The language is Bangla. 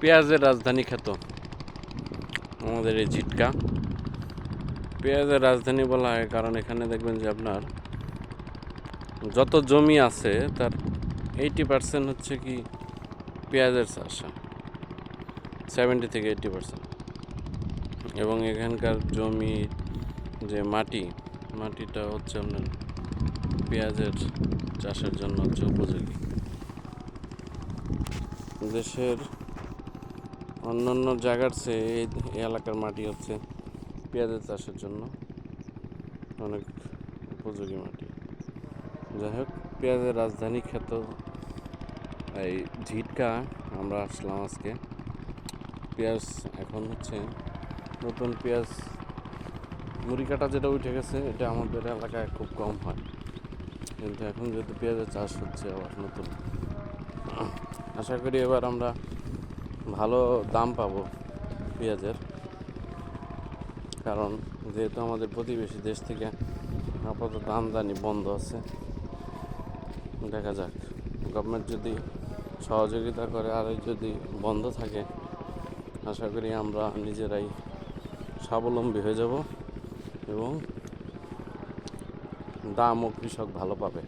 পেঁয়াজের রাজধানী খ্যাত আমাদের এই ঝিটকা। পেঁয়াজের রাজধানী বলা হয় কারণ এখানে দেখবেন যে আপনার যত জমি আছে তার 80% হচ্ছে কি পেঁয়াজের চাষ, 70 থেকে 80%। এবং এখানকার জমি যে মাটিটা হচ্ছে আপনার পেঁয়াজের চাষের জন্য হচ্ছে উপযোগী। দেশের অন্যান্য জায়গার চেয়ে এই এলাকার মাটি হচ্ছে পেঁয়াজের চাষের জন্য অনেক উপযোগী মাটি। যাই হোক, পেঁয়াজের রাজধানী খ্যাত এই ঝিটকা আমরা আসলাম আজকে। পেঁয়াজ এখন হচ্ছে নতুন পেঁয়াজ মুড়ি কাটা যেটা উঠে গেছে, এটা আমাদের এলাকায় খুব কম হয়, কিন্তু এখন যেহেতু পেঁয়াজের চাষ হচ্ছে আবার নতুন, আশা করি এবার আমরা ভালো দাম পাবো পেঁয়াজের। কারণ যেহেতু আমাদের প্রতিবেশী দেশ থেকে আপাতত আমদানি বন্ধ আছে, দেখা যাক গভর্নমেন্ট যদি সহযোগিতা করে আর যদি বন্ধ থাকে, আশা করি আমরা নিজেরাই স্বাবলম্বী হয়ে যাব এবং দামও কৃষক ভালো পাবে।